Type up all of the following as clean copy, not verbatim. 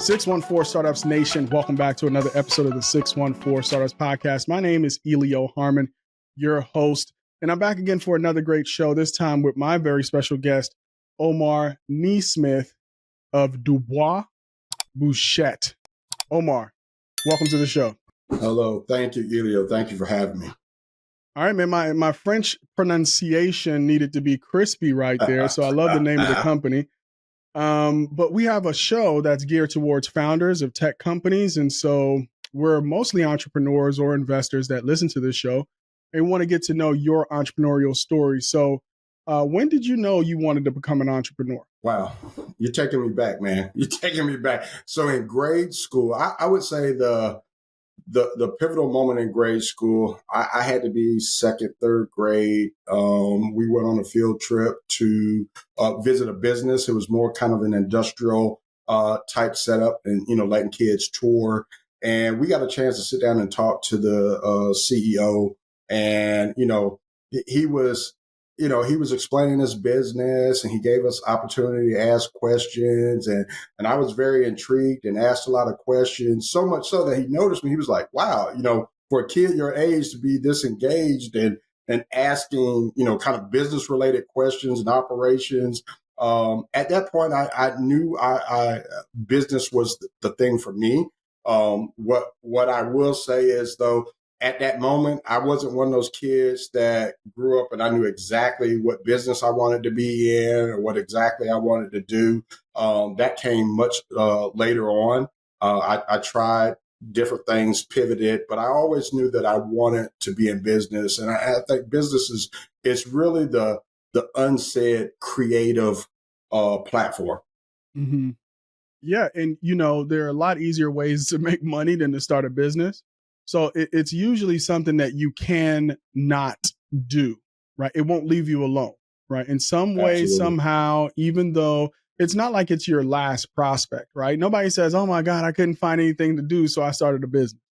614 Startups Nation, welcome back to another episode of the 614 Startups Podcast. My name is Elio Harmon, your host, and I'm back again for another great show, this time with my very special guest, Omar Nesmith of Dubois Bouchet. Omar, welcome to the show. Hello. Thank you, Elio. Thank you for having me. All right, man, my French pronunciation needed to be crispy right there, so I love the name of the company. But we have a show that's geared towards founders of tech companies. And so we're mostly entrepreneurs or investors that listen to this show and want to get to know your entrepreneurial story. So when did you know you wanted to become an entrepreneur? Wow. You're taking me back, man. You're taking me back. So in grade school, I would say the pivotal moment in grade school, I had to be second, third grade. We went on a field trip to visit a business. It was more kind of an industrial type setup and, letting kids tour. And we got a chance to sit down and talk to the CEO. And, he was explaining his business and he gave us opportunity to ask questions. And I was very intrigued and asked a lot of questions, so much so that he noticed me. He was like, wow, for a kid your age to be this engaged and asking, kind of business related questions and operations. At that point, I knew business was the thing for me. What I will say is, though, at that moment, I wasn't one of those kids that grew up and I knew exactly what business I wanted to be in or what exactly I wanted to do. That came much later on. I tried different things, pivoted, but I always knew that I wanted to be in business. And I think business is really the unsaid creative platform. Mm-hmm. Yeah. And, there are a lot easier ways to make money than to start a business. So it's usually something that you can not do, right? It won't leave you alone, right? In some way, somehow, even though it's not like it's your last prospect, right? Nobody says, oh my God, I couldn't find anything to do, so I started a business.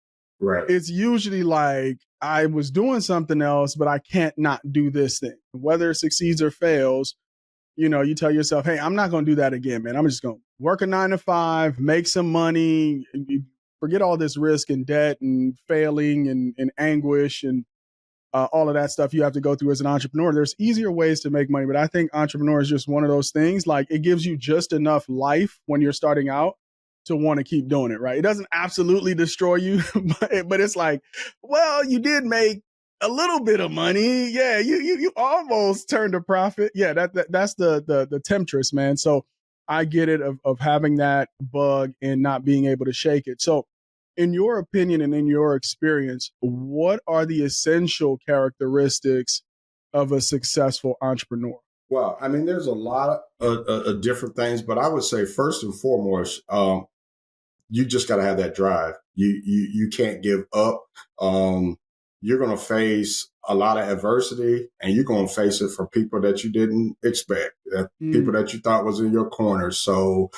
Right. It's usually like I was doing something else, but I can't not do this thing. Whether it succeeds or fails, you tell yourself, hey, I'm not going to do that again, man. I'm just going to work a 9 to 5, make some money, forget all this risk and debt and failing and anguish and all of that stuff you have to go through as an entrepreneur. There's easier ways to make money, but I think entrepreneur is just one of those things. Like, it gives you just enough life when you're starting out to want to keep doing it, right? It doesn't absolutely destroy you, but it's like, well, you did make a little bit of money. Yeah, you almost turned a profit. Yeah, that's the temptress, man. So I get it of having that bug and not being able to shake it. So in your opinion and in your experience, what are the essential characteristics of a successful entrepreneur? Well, I mean, there's a lot of different things, but I would say first and foremost, you just got to have that drive. You can't give up. You're going to face a lot of adversity, and you're going to face it from people that you didn't expect, people that you thought was in your corner. So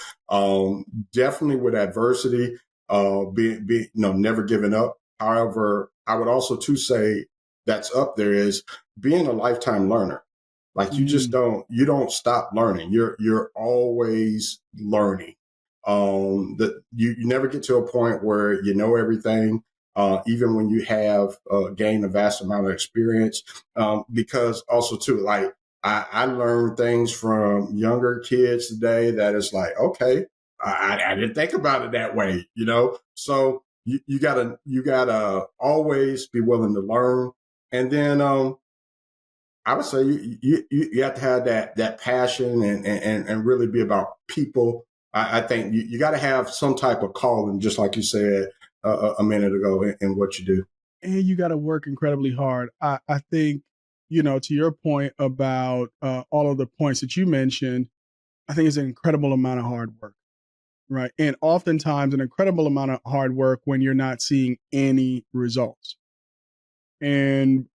definitely with adversity, never giving up. However, I would also too say that's up there is being a lifetime learner. Like you don't stop learning. You're always learning. That you never get to a point where you know everything. Even when you have gained a vast amount of experience, because also too, like I learned things from younger kids today that is like, okay, I didn't think about it that way, So you gotta always be willing to learn, and then I would say you have to have that passion and really be about people. I think you got to have some type of calling, just like you said a minute ago, in what you do. And you got to work incredibly hard. I think, to your point about all of the points that you mentioned, I think it's an incredible amount of hard work, right? And oftentimes an incredible amount of hard work when you're not seeing any results. And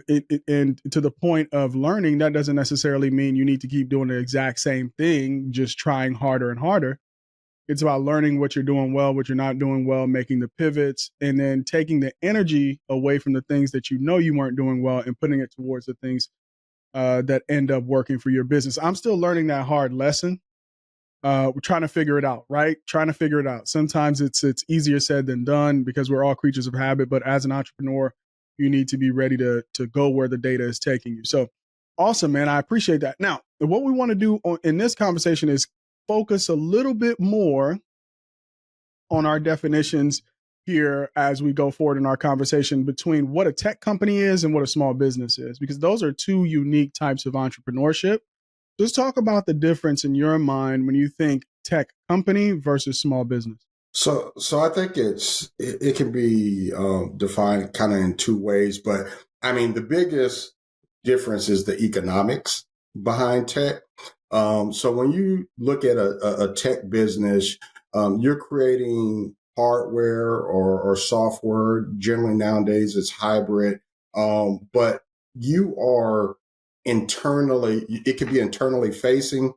and to the point of learning, that doesn't necessarily mean you need to keep doing the exact same thing, just trying harder and harder. It's about learning what you're doing well, what you're not doing well, making the pivots, and then taking the energy away from the things that you know you weren't doing well and putting it towards the things that end up working for your business. I'm still learning that hard lesson. We're trying to figure it out, right? Trying to figure it out. Sometimes it's easier said than done because we're all creatures of habit. But as an entrepreneur, you need to be ready to go where the data is taking you. So awesome, man. I appreciate that. Now, what we want to do in this conversation is focus a little bit more on our definitions here as we go forward in our conversation between what a tech company is and what a small business is, because those are two unique types of entrepreneurship. Just talk about the difference in your mind when you think tech company versus small business. So I think it can be defined kind of in two ways, but I mean the biggest difference is the economics behind tech. So when you look at a tech business, you're creating hardware or software. Generally nowadays it's hybrid, but you are internally. It could be internally facing.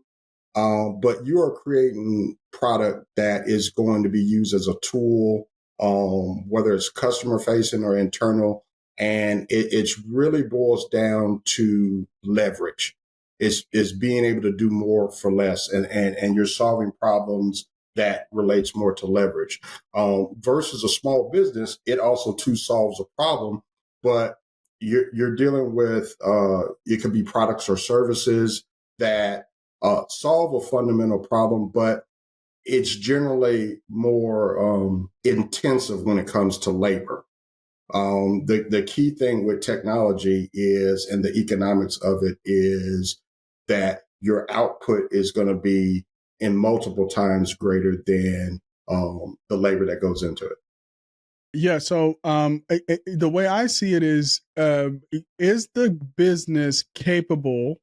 But you are creating product that is going to be used as a tool, whether it's customer facing or internal. And it really boils down to leverage. It's being able to do more for less, and you're solving problems that relates more to leverage. Versus a small business, it also too solves a problem, but you're dealing with it could be products or services that solve a fundamental problem, but it's generally more intensive when it comes to labor. The key thing with technology is, and the economics of it is that your output is going to be in multiple times greater than the labor that goes into it. Yeah. So the way I see it is the business capable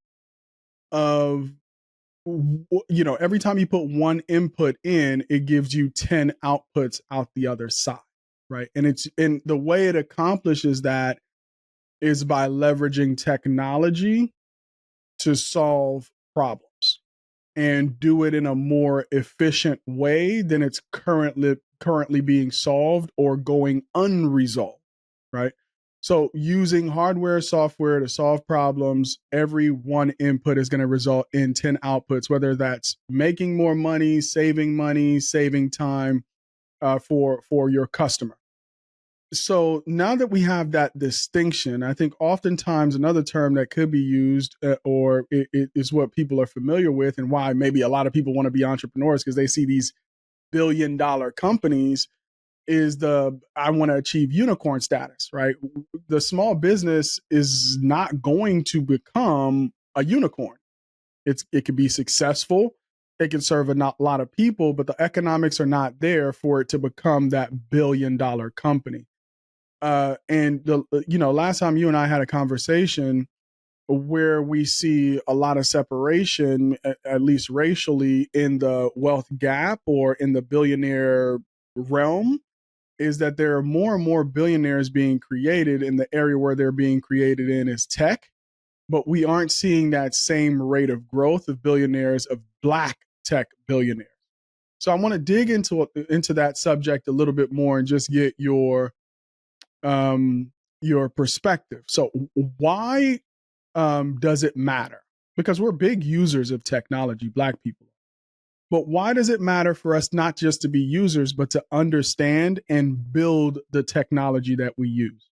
of, every time you put one input in, it gives you 10 outputs out the other side, right? And the way it accomplishes that is by leveraging technology to solve problems and do it in a more efficient way than it's currently being solved or going unresolved, right? So using hardware, software to solve problems, every one input is going to result in 10 outputs, whether that's making more money, saving time for your customer. So now that we have that distinction, I think oftentimes another term that could be used or it is what people are familiar with, and why maybe a lot of people want to be entrepreneurs because they see these billion-dollar companies, is I want to achieve unicorn status, right? The small business is not going to become a unicorn. It can be successful. It can serve a lot of people, but the economics are not there for it to become that billion-dollar company. And last time you and I had a conversation where we see a lot of separation, at least racially, in the wealth gap or in the billionaire realm, is that there are more and more billionaires being created, and the area where they're being created in is tech. But we aren't seeing that same rate of growth of billionaires, of Black tech billionaires. So I want to dig into that subject a little bit more and just get your perspective. So why does it matter? Because we're big users of technology, Black people. But why does it matter for us not just to be users, but to understand and build the technology that we use?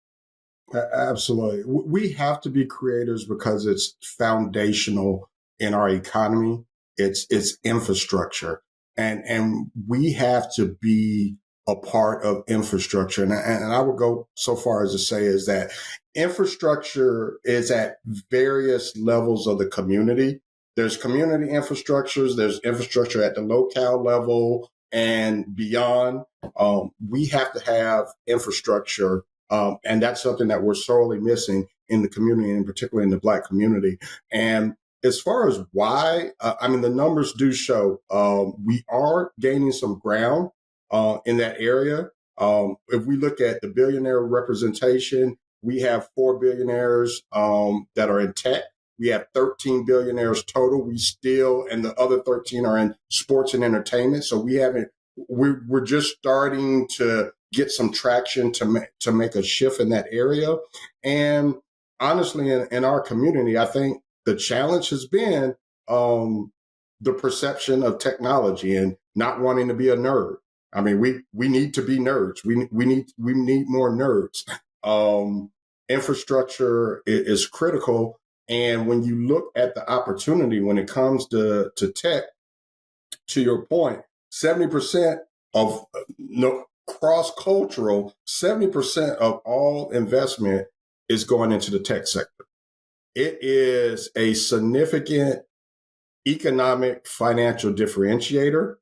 Absolutely. We have to be creators because it's foundational in our economy. It's infrastructure, and we have to be a part of infrastructure. And I would go so far as to say is that infrastructure is at various levels of the community. There's community infrastructures. There's infrastructure at the locale level and beyond. We have to have infrastructure, and that's something that we're sorely missing in the community, and particularly in the Black community. And as far as why, the numbers do show we are gaining some ground in that area. If we look at the billionaire representation, we have 4 billionaires that are in tech. We have 13 billionaires total. And the other 13 are in sports and entertainment. So we're just starting to get some traction to make a shift in that area. And honestly, in our community, I think The challenge has been the perception of technology and not wanting to be a nerd. I mean, we need to be nerds. We need more nerds. Infrastructure is critical, and when you look at the opportunity when it comes to tech, to your point, 70% of cross-cultural, 70% of all investment is going into the tech sector. It is a significant economic financial differentiator.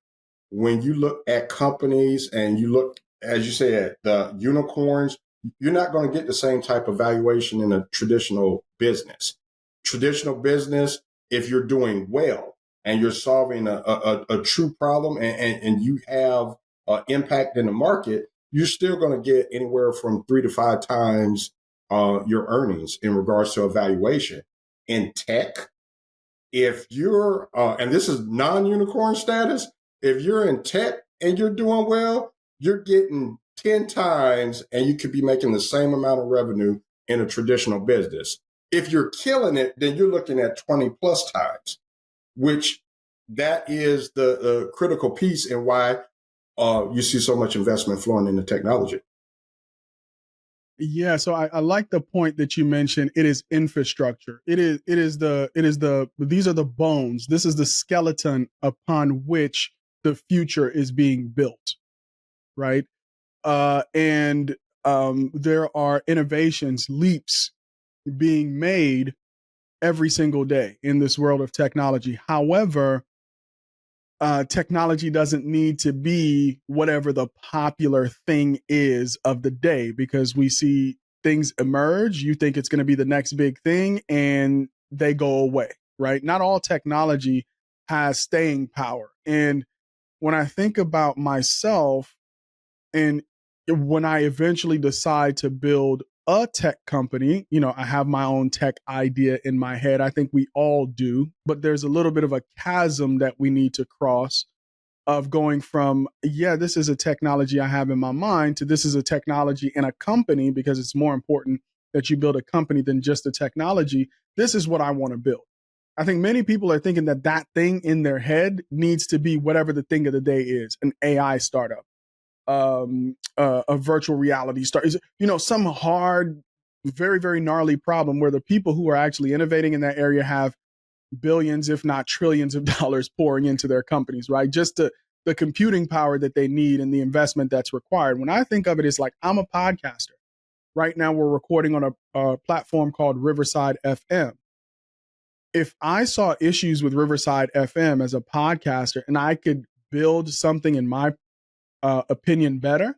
When you look at companies and you look, as you said, the unicorns, you're not going to get the same type of valuation in a traditional business. Traditional business, if you're doing well and you're solving a true problem and you have impact in the market, you're still going to get anywhere from 3 to 5 times your earnings in regards to a valuation. In tech, if you're, and this is non-unicorn status, if you're in tech and you're doing well, you're getting 10 times and you could be making the same amount of revenue in a traditional business. If you're killing it, then you're looking at 20 plus times, which that is the critical piece and why you see so much investment flowing into technology. Yeah, so I like the point that you mentioned. It is infrastructure. These are the bones. This is the skeleton upon which the future is being built, right? And there are innovations, leaps being made every single day in this world of technology. However, technology doesn't need to be whatever the popular thing is of the day, because we see things emerge. You think it's going to be the next big thing and they go away, right? Not all technology has staying power. And when I think about myself and when I eventually decide to build a tech company, I have my own tech idea in my head. I think we all do, but there's a little bit of a chasm that we need to cross of going from, this is a technology I have in my mind to this is a technology in a company, because it's more important that you build a company than just a technology. This is what I want to build. I think many people are thinking that thing in their head needs to be whatever the thing of the day is, an AI startup, a virtual reality start, some hard, very, very gnarly problem where the people who are actually innovating in that area have billions, if not trillions of dollars pouring into their companies, right? Just the computing power that they need and the investment that's required. When I think of it, it's like, I'm a podcaster. Right now we're recording on a platform called Riverside FM. If I saw issues with Riverside FM as a podcaster and I could build something in my opinion better,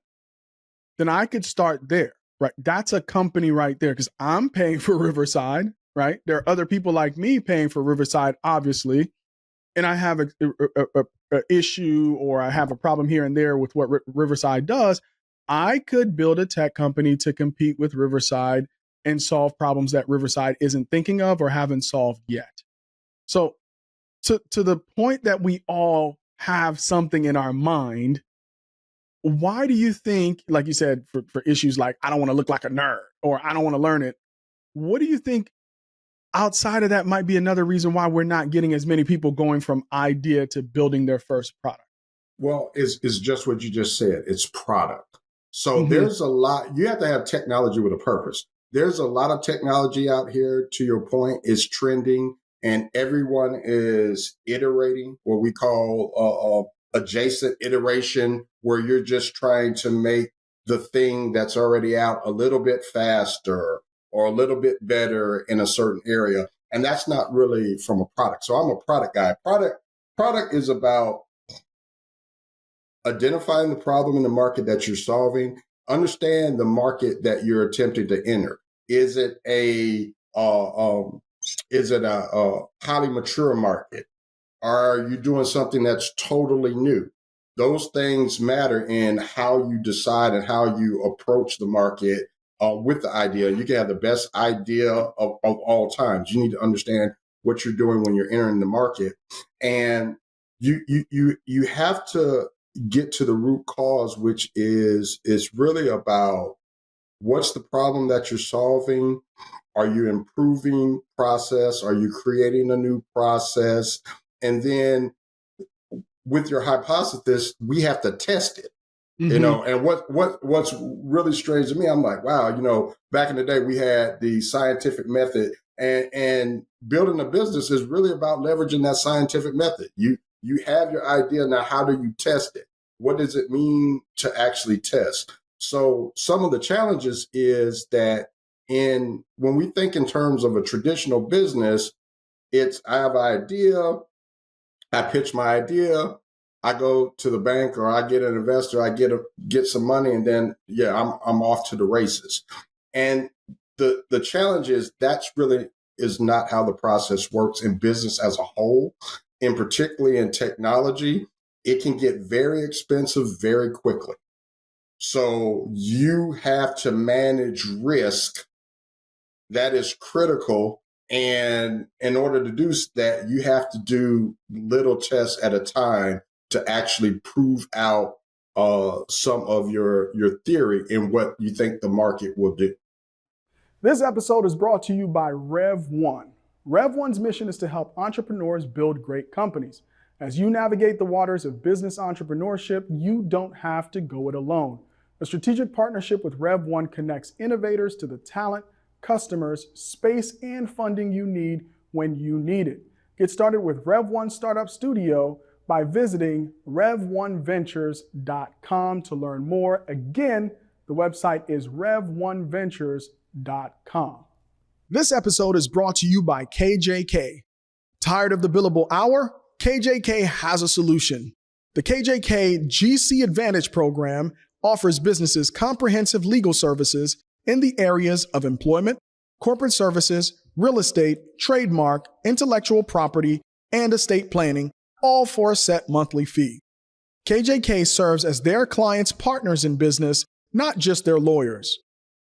then I could start there, right? That's a company right there, because I'm paying for Riverside, right? There are other people like me paying for Riverside, obviously, and I have a issue or I have a problem here and there with what Riverside does. I could build a tech company to compete with Riverside and solve problems that Riverside isn't thinking of or haven't solved yet. So to the point that we all have something in our mind, why do you think, like you said, for issues like, I don't want to look like a nerd or I don't want to learn it, what do you think outside of that might be another reason why we're not getting as many people going from idea to building their first product? Well, it's just what you just said. It's product. So there's a lot, you have to have technology with a purpose. There's a lot of technology out here, to your point, is trending, and everyone is iterating, what we call adjacent iteration, where you're just trying to make the thing that's already out a little bit faster or a little bit better in a certain area. And that's not really from a product. So I'm a product guy. Product is about identifying the problem in the market that you're solving, understand the market that you're attempting to enter. Is it a highly mature market? Are you doing something that's totally new? Those things matter in how you decide and how you approach the market with the idea. You can have the best idea of all times. You need to understand what you're doing when you're entering the market, and you have to get to the root cause, which is really about What's the problem that you're solving? Are you improving process? Are you creating a new process? And then with your hypothesis, we have to test it. Mm-hmm. And what's really strange to me, I'm like, wow, back in the day we had the scientific method, and building a business is really about leveraging that scientific method. You have your idea, now how do you test it? What does it mean to actually test? So some of the challenges is that when we think in terms of a traditional business, it's I have an idea, I pitch my idea, I go to the bank or I get an investor, I get some money, and then I'm off to the races. And the challenge is that's really is not how the process works in business as a whole, and particularly in technology. It can get very expensive very quickly. So you have to manage risk. That is critical. And in order to do that, you have to do little tests at a time to actually prove out some of your theory and what you think the market will do. This episode is brought to you by Rev1. Rev1's mission is to help entrepreneurs build great companies. As you navigate the waters of business entrepreneurship, you don't have to go it alone. A strategic partnership with Rev1 connects innovators to the talent, customers, space, and funding you need when you need it. Get started with Rev1 Startup Studio by visiting rev1ventures.com to learn more. Again, the website is rev1ventures.com. This episode is brought to you by KJK. Tired of the billable hour? KJK has a solution. The KJK GC Advantage program offers businesses comprehensive legal services in the areas of employment, corporate services, real estate, trademark, intellectual property, and estate planning, all for a set monthly fee. KJK serves as their clients' partners in business, not just their lawyers.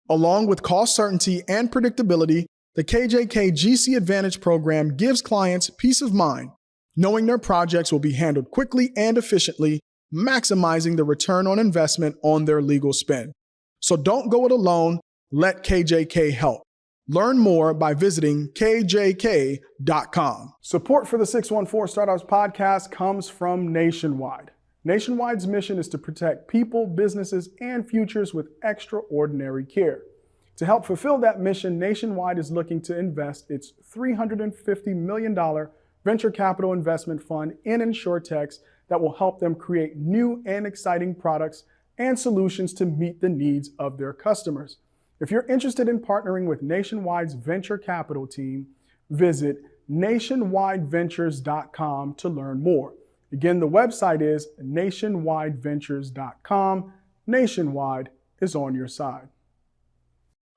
Along with cost certainty and predictability, the KJK GC Advantage program gives clients peace of mind, knowing their projects will be handled quickly and efficiently, maximizing the return on investment on their legal spend. So don't go it alone. Let KJK help. Learn more by visiting kjk.com. Support for the 614 Startups podcast comes from Nationwide. Nationwide's mission is to protect people, businesses, and futures with extraordinary care. To help fulfill that mission, Nationwide is looking to invest its $350 million venture capital investment fund in insurtechs that will help them create new and exciting products and solutions to meet the needs of their customers. If you're interested in partnering with Nationwide's venture capital team, visit nationwideventures.com to learn more. Again, the website is nationwideventures.com. Nationwide is on your side.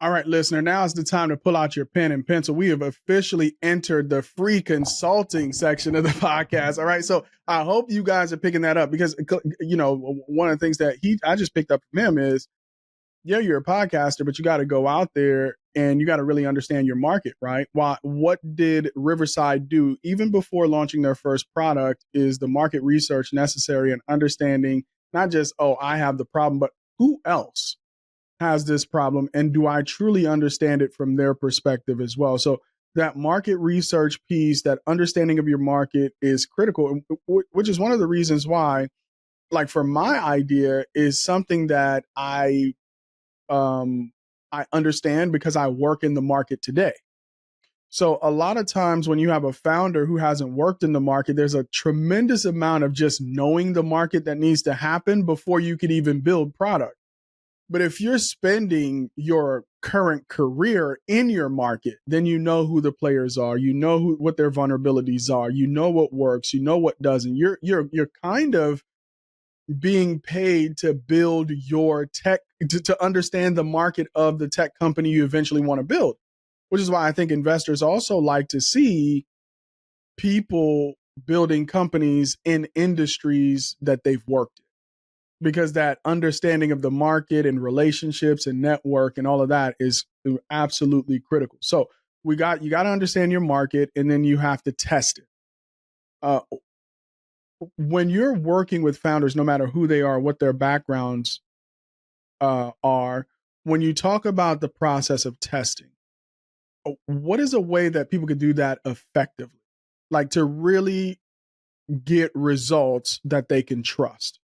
All right, listener, now is the time to pull out your pen and pencil. We have officially entered the free consulting section of the podcast. All right, so I hope you guys are picking that up because, one of the things that I just picked up from him is, you're a podcaster, but you got to go out there and you got to really understand your market, right? What did Riverside do even before launching their first product? Is the market research necessary and understanding not just, I have the problem, but who else has this problem? And do I truly understand it from their perspective as well? So that market research piece, that understanding of your market is critical, which is one of the reasons why, like for my idea, is something that I understand because I work in the market today. So a lot of times when you have a founder who hasn't worked in the market, there's a tremendous amount of just knowing the market that needs to happen before you could even build product. But if you're spending your current career in your market, then you know who the players are, you know what their vulnerabilities are, you know what works, you know what doesn't. You're kind of being paid to build your tech, to understand the market of the tech company you eventually want to build, which is why I think investors also like to see people building companies in industries that they've worked in, because that understanding of the market and relationships and network and all of that is absolutely critical. So you got to understand your market, and then you have to test it. When you're working with founders, no matter who they are, what their backgrounds are, when you talk about the process of testing, what is a way that people could do that effectively? Like to really get results that they can trust?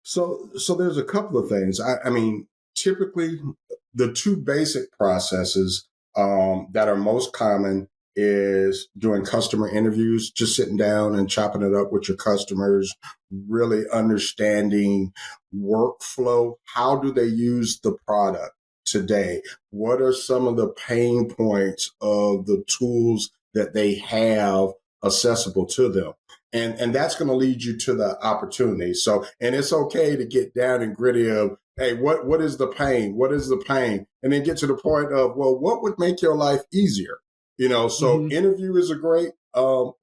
So there's a couple of things. I mean, typically the two basic processes that are most common is doing customer interviews, just sitting down and chopping it up with your customers, really understanding workflow. How do they use the product today? What are some of the pain points of the tools that they have accessible to them? And that's going to lead you to the opportunity. So, and it's okay to get down and gritty of, hey, what is the pain? What is the pain? And then get to the point of, well, what would make your life easier? So interview is a great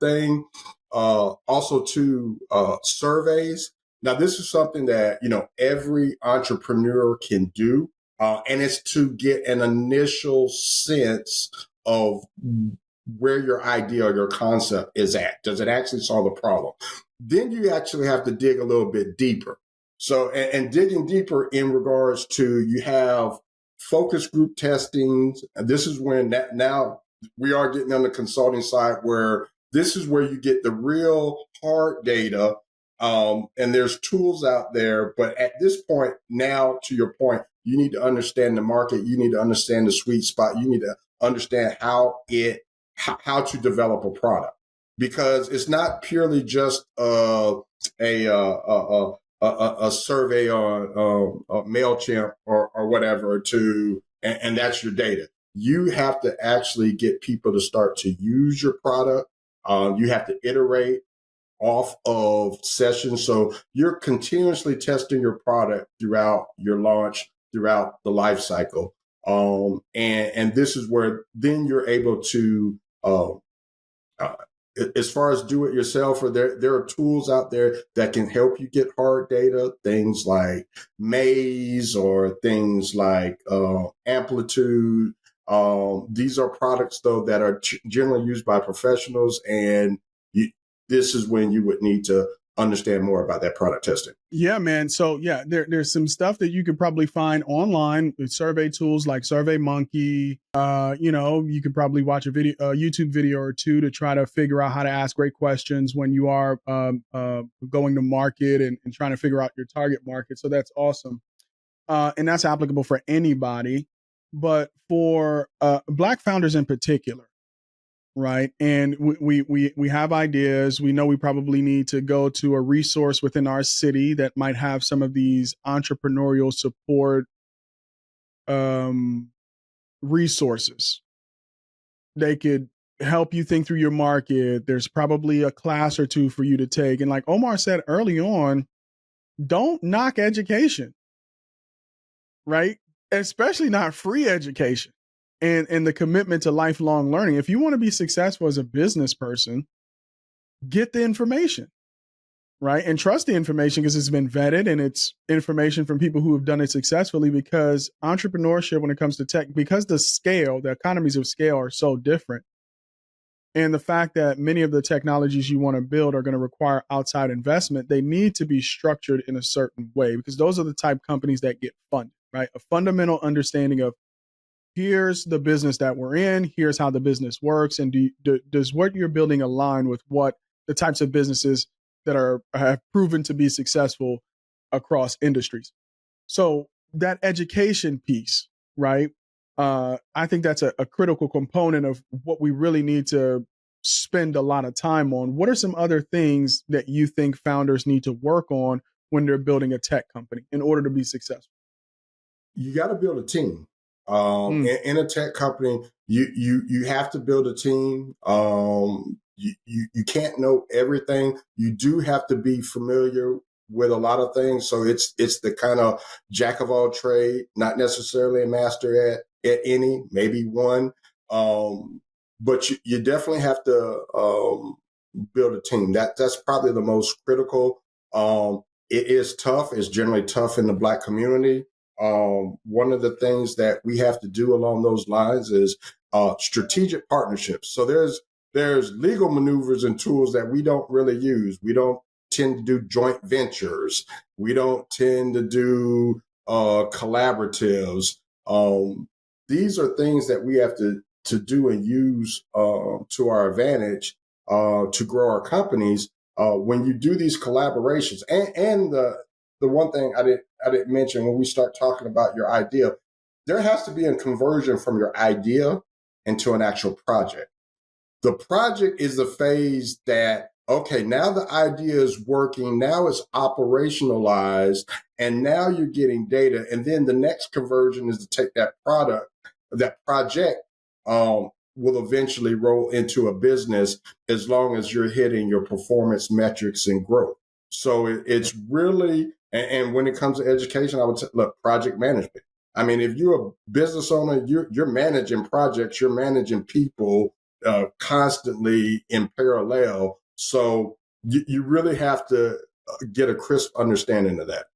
thing. Also to surveys. Now, this is something that, every entrepreneur can do. And it's to get an initial sense of where your idea or your concept is at. Does it actually solve the problem? Then you actually have to dig a little bit deeper. So, and digging deeper in regards to, you have focus group testings. And this is when now we are getting on the consulting side, where this is where you get the real hard data. And there's tools out there. But at this point, now to your point, you need to understand the market. You need to understand the sweet spot. You need to understand how to develop a product, because it's not purely just a survey on MailChimp or whatever and that's your data. You have to actually get people to start to use your product. You have to iterate off of sessions. So you're continuously testing your product throughout your launch, throughout the life cycle. And this is where then you're able to, as far as do it yourself, or there are tools out there that can help you get hard data, things like Maze or things like Amplitude. These are products, though, that are generally used by professionals, and this is when you would need to understand more about that product testing. Yeah, man. So there's some stuff that you could probably find online with survey tools like SurveyMonkey. You could probably watch a YouTube video or two to try to figure out how to ask great questions when you are going to market and trying to figure out your target market. So that's awesome. And that's applicable for anybody, but for Black founders in particular. Right. And we have ideas. We know we probably need to go to a resource within our city that might have some of these entrepreneurial support resources. They could help you think through your market. There's probably a class or two for you to take. And like Omar said early on, don't knock education. Right. Especially not free education. And the commitment to lifelong learning. If you want to be successful as a business person, get the information, right? And trust the information because it's been vetted and it's information from people who have done it successfully, because entrepreneurship, when it comes to tech, because the economies of scale are so different. And the fact that many of the technologies you want to build are going to require outside investment, they need to be structured in a certain way, because those are the type of companies that get funded, right? A fundamental understanding of, here's the business that we're in, here's how the business works, and does what you're building align with what the types of businesses that have proven to be successful across industries. So that education piece, right? I think that's a critical component of what we really need to spend a lot of time on. What are some other things that you think founders need to work on when they're building a tech company in order to be successful? You got to build a team. In a tech company, you have to build a team. You can't know everything. You do have to be familiar with a lot of things. So it's the kind of jack of all trade, not necessarily a master at any, maybe one. But you definitely have to build a team. That's probably the most critical. It is tough. It's generally tough in the Black community. One of the things that we have to do along those lines is strategic partnerships. So there's legal maneuvers and tools that we don't really use. We don't tend to do joint ventures. We don't tend to do collaboratives. These are things that we have to do and use to our advantage to grow our companies. When you do these collaborations, and the one thing I didn't mention when we start talking about your idea, there has to be a conversion from your idea into an actual project. The project is the phase that, okay, now the idea is working, now it's operationalized, and now you're getting data. And then the next conversion is to take that project will eventually roll into a business as long as you're hitting your performance metrics and growth. So it's really, and when it comes to education, I would say, look, project management. I mean, if you're a business owner, you're managing projects, you're managing people constantly in parallel. So you really have to get a crisp understanding of that.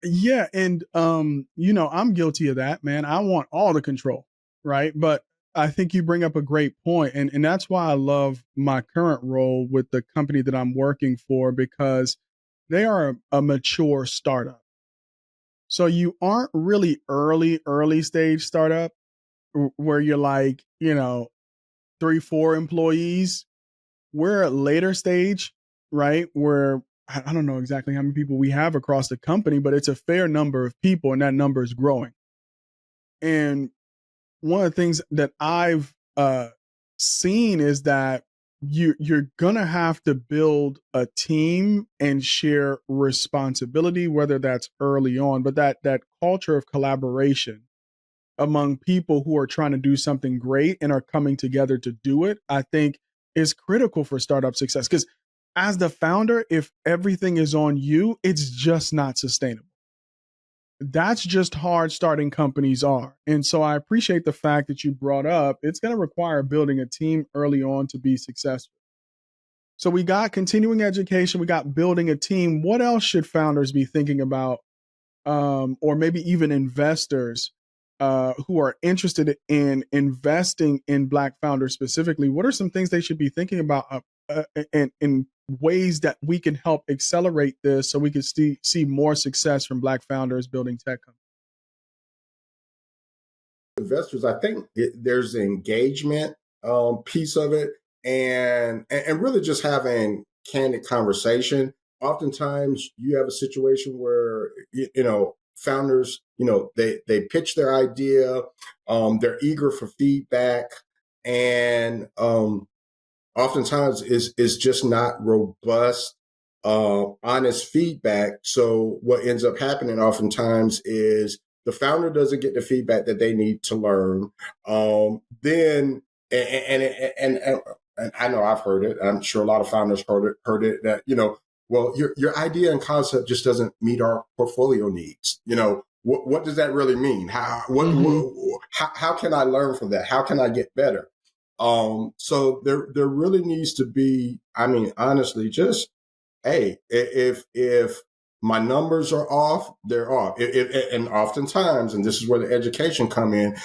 Yeah. And, I'm guilty of that, man. I want all the control. Right. But I think you bring up a great point. And that's why I love my current role with the company that I'm working for, because they are a mature startup. So you aren't really early stage startup where you're like, 3, 4 employees. We're at later stage, right? Where I don't know exactly how many people we have across the company, but it's a fair number of people, and that number is growing. And one of the things that I've seen is that you're gonna have to build a team and share responsibility, whether that's early on, but that culture of collaboration among people who are trying to do something great and are coming together to do it, I think is critical for startup success. Because as the founder, if everything is on you, it's just not sustainable. That's just hard starting companies are. And so I appreciate the fact that you brought up it's going to require building a team early on to be successful. So we got continuing education, we got building a team. What else should founders be thinking about, or maybe even investors who are interested in investing in Black founders specifically? What are some things they should be thinking about in ways that we can help accelerate this so we can see more success from Black founders building tech companies? Investors, I think there's the engagement piece of it, and really just having candid conversation. Oftentimes, you have a situation where founders, they pitch their idea, they're eager for feedback, and oftentimes is just not robust, honest feedback. So what ends up happening oftentimes is the founder doesn't get the feedback that they need to learn. Then and I know I've heard it. I'm sure a lot of founders heard it that well, your idea and concept just doesn't meet our portfolio needs. What does that really mean? How can I learn from that? How can I get better? So there really needs to be, I mean, honestly, just, hey, if my numbers are off, they're off. And oftentimes, and this is where the education come in,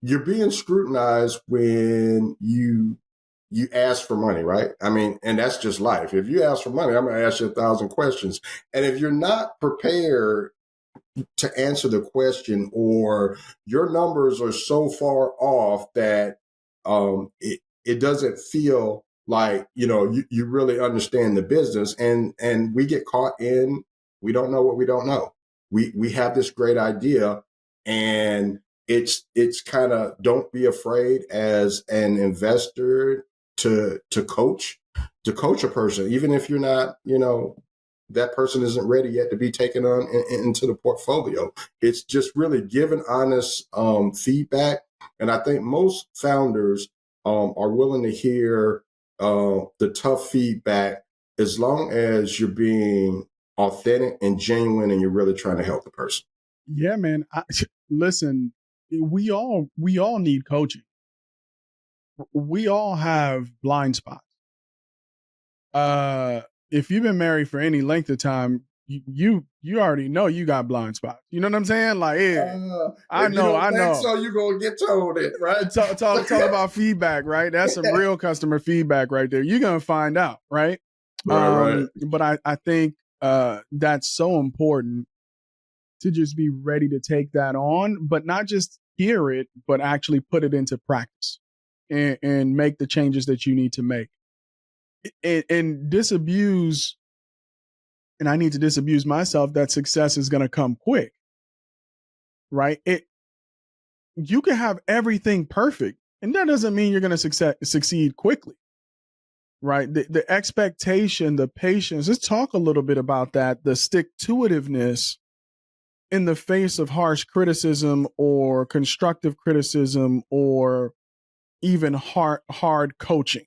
you're being scrutinized when you ask for money, right? I mean, and that's just life. If you ask for money, I'm going to ask you 1,000 questions. And if you're not prepared to answer the question, or your numbers are so far off that it doesn't feel like you really understand the business, and we get caught in, we don't know what we don't know. We have this great idea, and it's kind of, don't be afraid as an investor to coach a person, even if you're not that person isn't ready yet to be taken on into the portfolio. It's just really giving honest feedback. And I think most founders are willing to hear the tough feedback, as long as you're being authentic and genuine and you're really trying to help the person. Yeah, man. Listen, we all need coaching. We all have blind spots. If you've been married for any length of time, you already know you got blind spots. You know what I'm saying? Like, I know. So you're gonna get told it, right? Talk about feedback, right? That's some real customer feedback right there. You're gonna find out, right? Right. But I think that's so important. to just be ready to take that on, but not just hear it, but actually put it into practice and make the changes that you need to make. And disabuse, and I need to disabuse myself that success is going to come quick, right? You can have everything perfect, and that doesn't mean you're going to succeed quickly, right? The expectation, the patience. Let's talk a little bit about that. The stick-to-itiveness in the face of harsh criticism or constructive criticism or even hard coaching,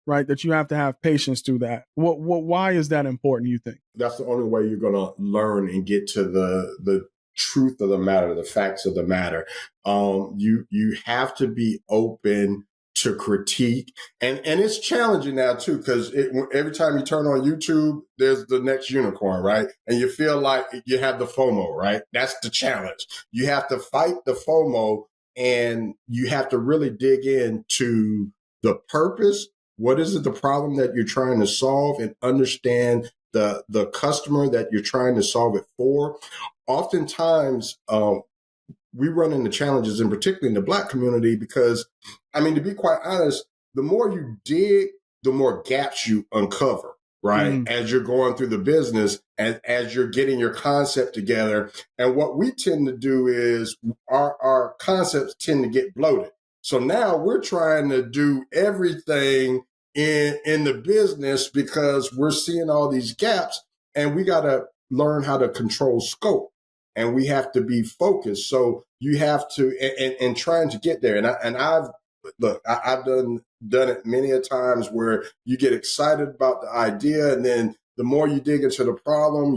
right? That you have to have patience through that. Why is that important, you think? That's the only way you're going to learn and get to the truth of the matter, the facts of the matter. You have to be open to critique, and it's challenging now too, because every time you turn on YouTube, there's the next unicorn, right? And you feel like you have the FOMO, right? That's the challenge. You have to fight the FOMO, and you have to really dig into the purpose. What is it, the problem that you're trying to solve, and understand the customer that you're trying to solve it for. Oftentimes, we run into challenges, and particularly in the Black community, because, I mean, to be quite honest, the more you dig, the more gaps you uncover, right? As you're going through the business, as you're getting your concept together. And what we tend to do is our concepts tend to get bloated. So now we're trying to do everything in the business because we're seeing all these gaps, and we got to learn how to control scope, and we have to be focused. So you have to, and trying to get there. And I've done it many a times where you get excited about the idea, and then the more you dig into the problem,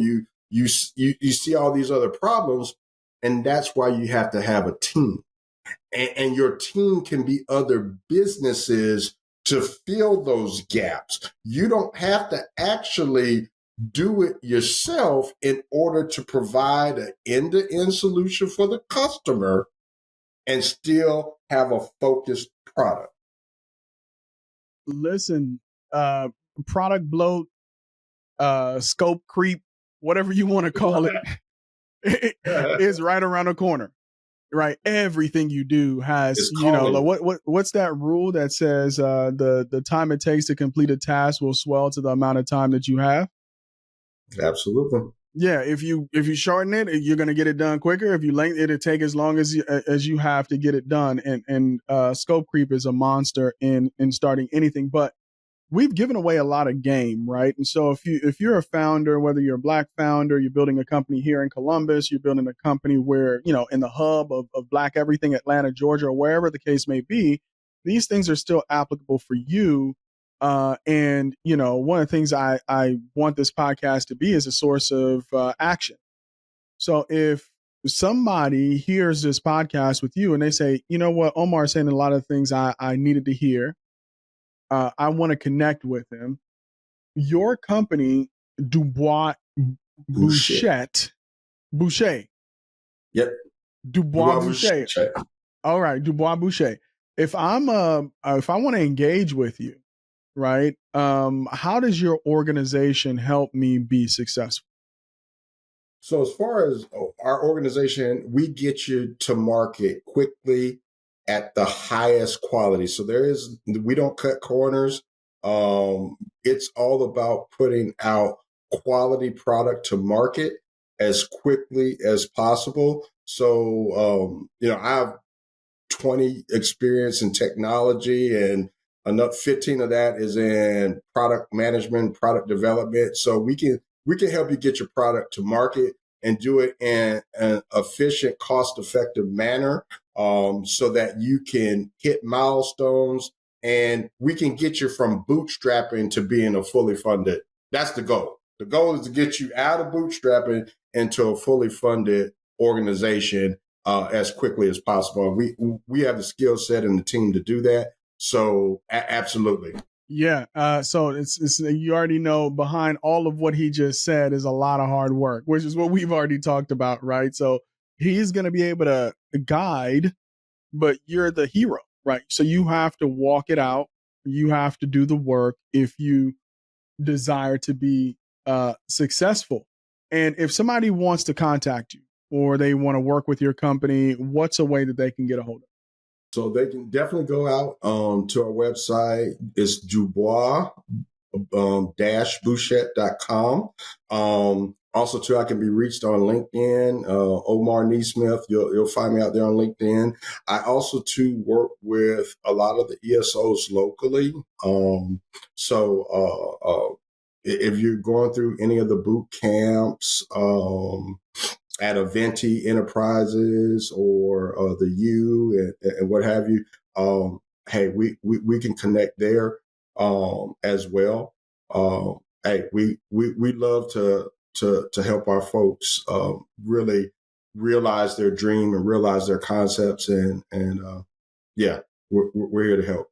you see all these other problems, and that's why you have to have a team. And your team can be other businesses to fill those gaps. You don't have to actually do it yourself in order to provide an end-to-end solution for the customer and still have a focused product. Listen, product bloat, scope creep, whatever you want to call it, is right around the corner. Right, everything you do has, what's that rule that says the time it takes to complete a task will swell to the amount of time that you have? Absolutely. Yeah, if you shorten it, you're going to get it done quicker. If you lengthen it, it'll take as long as you have to get it done. And scope creep is a monster in starting anything. But we've given away a lot of game, right? And so if you're a founder, whether you're a Black founder, you're building a company here in Columbus, you're building a company where, in the hub of Black everything, Atlanta, Georgia, or wherever the case may be, these things are still applicable for you. And one of the things I want this podcast to be is a source of action. So if somebody hears this podcast with you and they say, you know what, Omar is saying a lot of things I needed to hear. I want to connect with him. Your company, Dubois Bouchet. Yep. Dubois Bouchet. All right, Dubois Bouchet. If I want to engage with you, right? How does your organization help me be successful? So as far as our organization, we get you to market quickly at the highest quality. So we don't cut corners. It's all about putting out quality product to market as quickly as possible. So, I have 20 experience in technology, and another 15 of that is in product management, product development. So we can help you get your product to market and do it in an efficient, cost-effective manner, so that you can hit milestones, and we can get you from bootstrapping to being a fully funded. That's the goal. The goal is to get you out of bootstrapping into a fully funded organization as quickly as possible. And we have the skill set and the team to do that. So absolutely. Yeah. So it's you already know, behind all of what he just said is a lot of hard work, which is what we've already talked about, right? So he's going to be able to guide, but you're the hero, right? So you have to walk it out. You have to do the work if you desire to be successful. And if somebody wants to contact you, or they want to work with your company, what's a way that they can get a hold of it? So they can definitely go out to our website. It's Dubois Bouchet.com. Also, too, I can be reached on LinkedIn. Omar Nesmith, you'll find me out there on LinkedIn. I also, too, work with a lot of the ESOs locally. If you're going through any of the boot camps at Aventi Enterprises or the U and what have you, hey, we can connect there as well. Hey, we love to help our folks really realize their dream and realize their concepts, and yeah, we're here to help.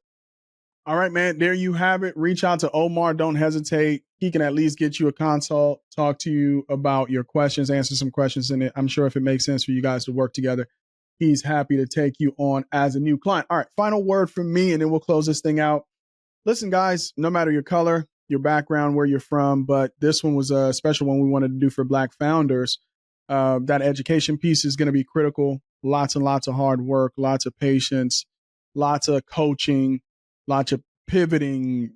All right, man. There you have it. Reach out to Omar. Don't hesitate. He can at least get you a consult, talk to you about your questions, answer some questions in it. I'm sure if it makes sense for you guys to work together, he's happy to take you on as a new client. All right, final word from me, and then we'll close this thing out. Listen, guys, no matter your color, your background, where you're from, but this one was a special one we wanted to do for Black founders. That education piece is going to be critical. Lots and lots of hard work, lots of patience, lots of coaching, lots of pivoting.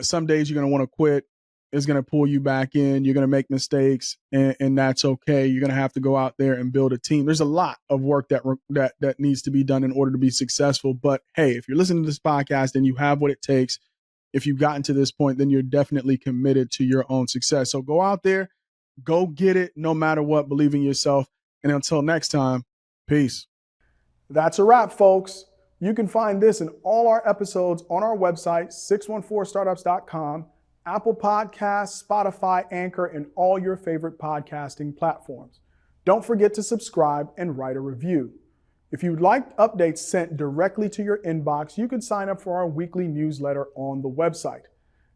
Some days you're going to want to quit. It's going to pull you back in. You're going to make mistakes, and that's okay. You're going to have to go out there and build a team. There's a lot of work that needs to be done in order to be successful. But hey, if you're listening to this podcast and you have what it takes, if you've gotten to this point, then you're definitely committed to your own success. So go out there, go get it, no matter what. Believe in yourself. And until next time, peace. That's a wrap, folks. You can find this and all our episodes on our website, 614startups.com, Apple Podcasts, Spotify, Anchor, and all your favorite podcasting platforms. Don't forget to subscribe and write a review. If you'd like updates sent directly to your inbox, you can sign up for our weekly newsletter on the website.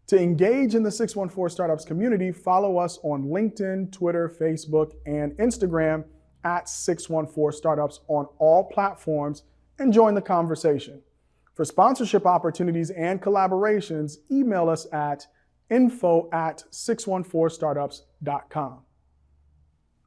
To engage in the 614 Startups community, follow us on LinkedIn, Twitter, Facebook, and Instagram at 614 Startups on all platforms, and join the conversation. For sponsorship opportunities and collaborations, email us at info@614startups.com.